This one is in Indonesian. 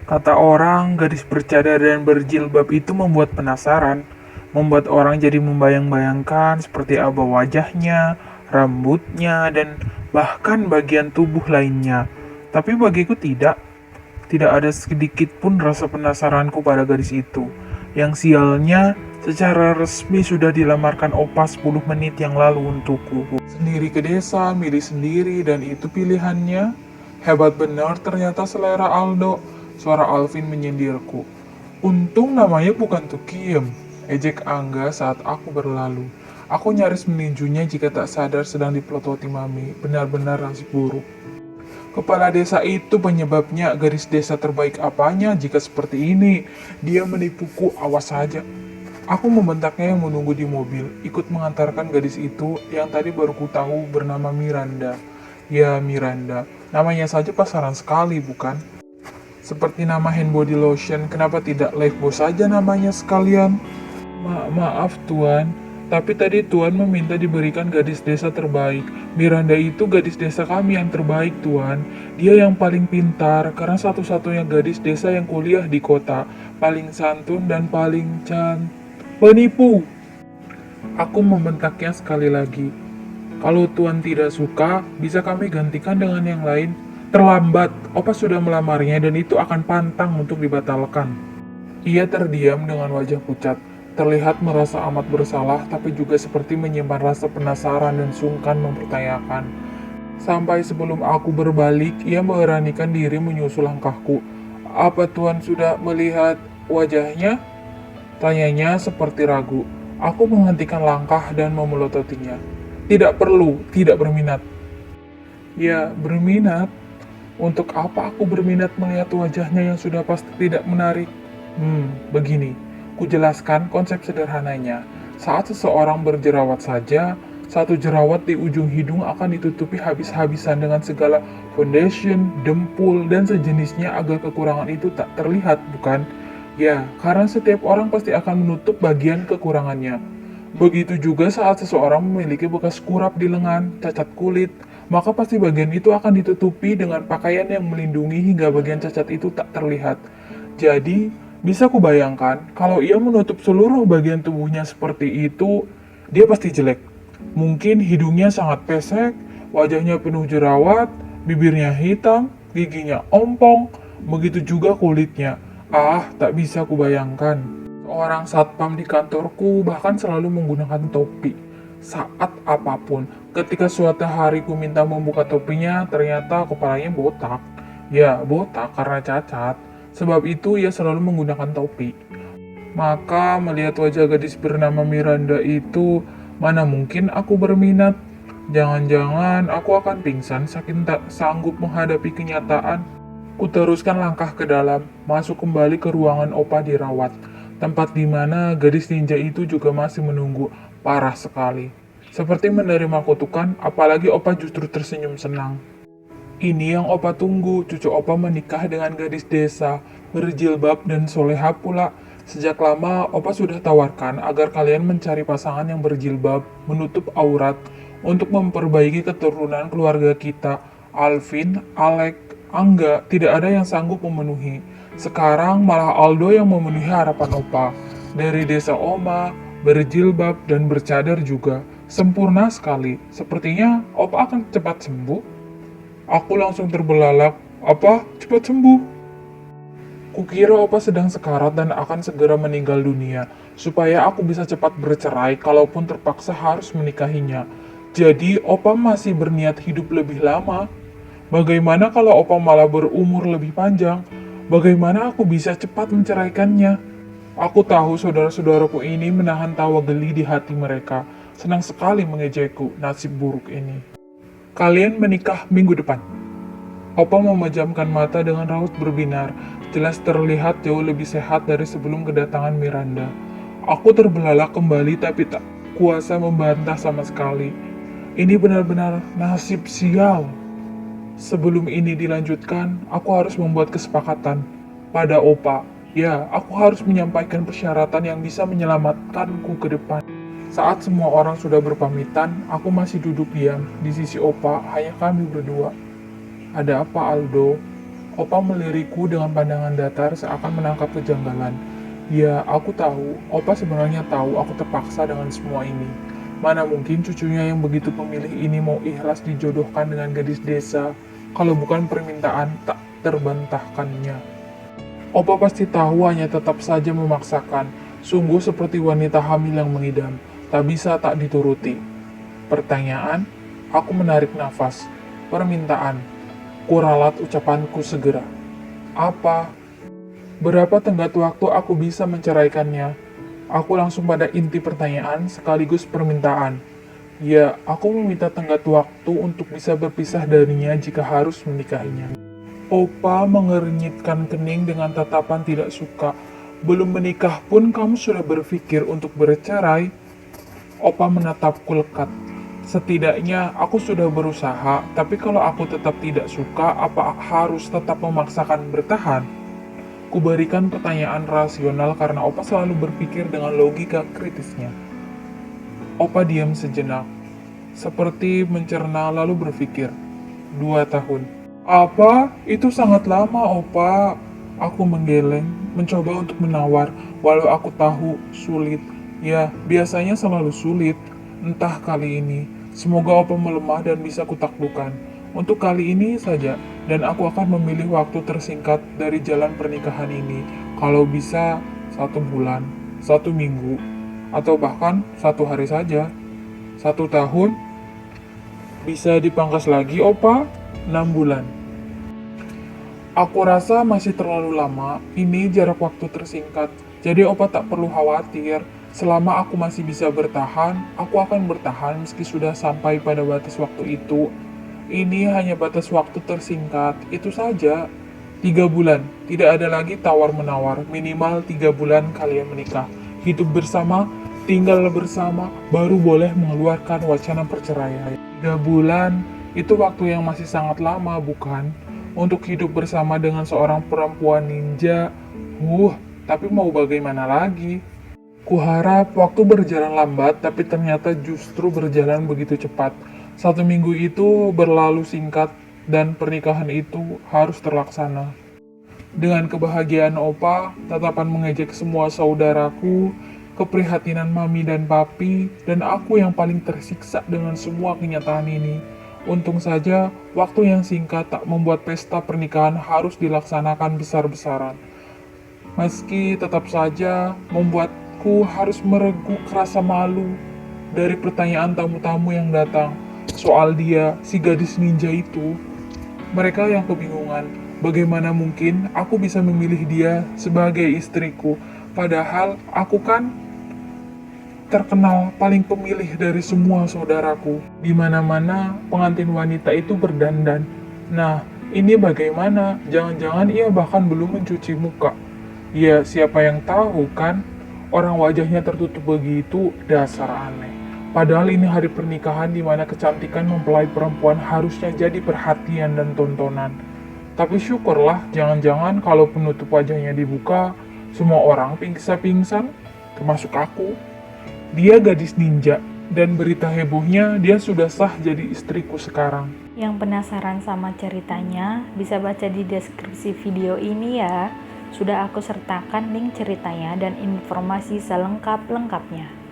Kata orang, gadis bercadar dan berjilbab itu membuat penasaran, membuat orang jadi membayang-bayangkan seperti apa wajahnya, rambutnya, dan bahkan bagian tubuh lainnya. Tapi bagiku tidak ada sedikit pun rasa penasaranku pada gadis itu. Yang sialnya, secara resmi sudah dilamarkan Opa 10 menit yang lalu untukku. Sendiri ke desa, milih sendiri, dan itu pilihannya. Hebat benar ternyata selera Aldo. Suara Alvin menyindirku. Untung namanya bukan Tukiem. Ejek Angga saat aku berlalu. Aku nyaris meninjunya jika tak sadar sedang dipelototi Mami. Benar-benar nasib buruk. Kepala desa itu penyebabnya, gadis desa terbaik apanya jika seperti ini? Dia menipuku, awas saja. Aku membentaknya yang menunggu di mobil, ikut mengantarkan gadis itu yang tadi baru ku tahu bernama Miranda. Ya, Miranda. Namanya saja pasaran sekali, bukan? Seperti nama hand body lotion, kenapa tidak Lifebuoy saja namanya sekalian? Maaf Tuan, tapi tadi Tuan meminta diberikan gadis desa terbaik. Miranda itu gadis desa kami yang terbaik Tuan. Dia yang paling pintar, karena satu-satunya gadis desa yang kuliah di kota. Paling santun dan paling penipu. Aku membentaknya sekali lagi. Kalau Tuan tidak suka, bisa kami gantikan dengan yang lain. Terlambat, Opa sudah melamarnya dan itu akan pantang untuk dibatalkan. Ia terdiam dengan wajah pucat, terlihat merasa amat bersalah tapi juga seperti menyimpan rasa penasaran dan sungkan mempertanyakan. Sampai sebelum aku berbalik, ia memberanikan diri menyusul langkahku. Apa Tuan sudah melihat wajahnya? Tanyanya seperti ragu. Aku menghentikan langkah dan memelototinya. Tidak perlu, tidak berminat. Ya, berminat. Untuk apa aku berminat melihat wajahnya yang sudah pasti tidak menarik? Begini. Kujelaskan konsep sederhananya. Saat seseorang berjerawat saja, satu jerawat di ujung hidung akan ditutupi habis-habisan dengan segala foundation, dempul, dan sejenisnya agar kekurangan itu tak terlihat, bukan? Ya, karena setiap orang pasti akan menutup bagian kekurangannya. Begitu juga saat seseorang memiliki bekas kurap di lengan, cacat kulit, maka pasti bagian itu akan ditutupi dengan pakaian yang melindungi hingga bagian cacat itu tak terlihat. Jadi, bisa kubayangkan, kalau ia menutup seluruh bagian tubuhnya seperti itu, dia pasti jelek. Mungkin hidungnya sangat pesek, wajahnya penuh jerawat, bibirnya hitam, giginya ompong, begitu juga kulitnya. Ah, tak bisa kubayangkan. Seorang satpam di kantorku bahkan selalu menggunakan topi. Saat apapun, ketika suatu hari ku minta membuka topinya, ternyata kepalanya botak. Ya, botak karena cacat. Sebab itu ia selalu menggunakan topi. Maka melihat wajah gadis bernama Miranda itu, mana mungkin aku berminat. Jangan-jangan aku akan pingsan saking tak sanggup menghadapi kenyataan. Ku teruskan langkah ke dalam, masuk kembali ke ruangan Opa dirawat. Tempat di mana gadis ninja itu juga masih menunggu, parah sekali. Seperti menerima kutukan, apalagi Opa justru tersenyum senang. Ini yang Opa tunggu, cucu Opa menikah dengan gadis desa, berjilbab dan soleha pula. Sejak lama, Opa sudah tawarkan agar kalian mencari pasangan yang berjilbab, menutup aurat, untuk memperbaiki keturunan keluarga kita. Alvin, Alek, Angga, tidak ada yang sanggup memenuhi. Sekarang malah Aldo yang memenuhi harapan Opa. Dari desa Oma, berjilbab dan bercadar juga. Sempurna sekali. Sepertinya Opa akan cepat sembuh. Aku langsung terbelalak. Apa? Cepat sembuh. Kukira Opa sedang sekarat dan akan segera meninggal dunia, supaya aku bisa cepat bercerai kalaupun terpaksa harus menikahinya. Jadi Opa masih berniat hidup lebih lama. Bagaimana kalau Opa malah berumur lebih panjang? Bagaimana aku bisa cepat menceraikannya? Aku tahu saudara-saudaraku ini menahan tawa geli di hati mereka. Senang sekali mengejekku nasib buruk ini. Kalian menikah minggu depan. Opa memejamkan mata dengan raut berbinar, jelas terlihat jauh lebih sehat dari sebelum kedatangan Miranda. Aku terbelalak kembali tapi tak kuasa membantah sama sekali. Ini benar-benar nasib sial. Sebelum ini dilanjutkan, aku harus membuat kesepakatan pada Opa. Ya, aku harus menyampaikan persyaratan yang bisa menyelamatkanku ke depan. Saat semua orang sudah berpamitan, aku masih duduk diam. Di sisi Opa, hanya kami berdua. Ada apa, Aldo? Opa melirikku dengan pandangan datar seakan menangkap kejanggalan. Ya, aku tahu. Opa sebenarnya tahu aku terpaksa dengan semua ini. Mana mungkin cucunya yang begitu pemilih ini mau ikhlas dijodohkan dengan gadis desa, kalau bukan permintaan tak terbantahkannya. Opa pasti tahu hanya tetap saja memaksakan, sungguh seperti wanita hamil yang mengidam, tak bisa tak dituruti. Pertanyaan, aku menarik nafas. Permintaan, kuralat ucapanku segera. Apa? Berapa tenggat waktu aku bisa menceraikannya? Aku langsung pada inti pertanyaan sekaligus permintaan. Ya, aku meminta tenggat waktu untuk bisa berpisah darinya jika harus menikahinya. Opa mengernyitkan kening dengan tatapan tidak suka. Belum menikah pun kamu sudah berpikir untuk bercerai? Opa menatapku lekat. Setidaknya aku sudah berusaha, tapi kalau aku tetap tidak suka, apa harus tetap memaksakan bertahan? Kuberikan pertanyaan rasional karena Opa selalu berpikir dengan logika kritisnya. Opa diam sejenak, seperti mencerna lalu berpikir. 2 tahun. Apa? Itu sangat lama, Opa. Aku menggeleng, mencoba untuk menawar, walau aku tahu sulit. Ya, biasanya selalu sulit. Entah kali ini. Semoga Opa melemah dan bisa kutaklukkan. Untuk kali ini saja, dan aku akan memilih waktu tersingkat dari jalan pernikahan ini. Kalau bisa, 1 bulan, 1 minggu, atau bahkan 1 hari saja. 1 tahun, bisa dipangkas lagi, Opa. 6 bulan. Aku rasa masih terlalu lama, ini jarak waktu tersingkat. Jadi Opa tak perlu khawatir. Selama aku masih bisa bertahan, aku akan bertahan meski sudah sampai pada batas waktu itu. Ini hanya batas waktu tersingkat, itu saja. 3 bulan, tidak ada lagi tawar-menawar, minimal 3 bulan kalian menikah. Hidup bersama, tinggal bersama, baru boleh mengeluarkan wacana perceraian. 3 bulan, itu waktu yang masih sangat lama, bukan? Untuk hidup bersama dengan seorang perempuan ninja, tapi mau bagaimana lagi? Kuharap waktu berjalan lambat, tapi ternyata justru berjalan begitu cepat. 1 minggu itu berlalu singkat, dan pernikahan itu harus terlaksana. Dengan kebahagiaan Opa, tatapan mengejek semua saudaraku, keprihatinan Mami dan Papi, dan aku yang paling tersiksa dengan semua kenyataan ini. Untung saja, waktu yang singkat tak membuat pesta pernikahan harus dilaksanakan besar-besaran. Meski tetap saja membuatku harus mereguk rasa malu dari pertanyaan tamu-tamu yang datang soal dia, si gadis ninja itu. Mereka yang kebingungan, bagaimana mungkin aku bisa memilih dia sebagai istriku, padahal aku kan terkenal paling pemilih dari semua saudaraku. Di mana-mana pengantin wanita itu berdandan. Nah, ini bagaimana? Jangan-jangan ia bahkan belum mencuci muka. Ya, siapa yang tahu kan? Orang wajahnya tertutup begitu, dasar aneh. Padahal ini hari pernikahan di mana kecantikan mempelai perempuan harusnya jadi perhatian dan tontonan. Tapi syukurlah, jangan-jangan kalau penutup wajahnya dibuka, semua orang pingsan, termasuk aku. Dia gadis ninja, dan berita hebohnya dia sudah sah jadi istriku sekarang. Yang penasaran sama ceritanya, bisa baca di deskripsi video ini ya. Sudah aku sertakan link ceritanya dan informasi selengkap-lengkapnya.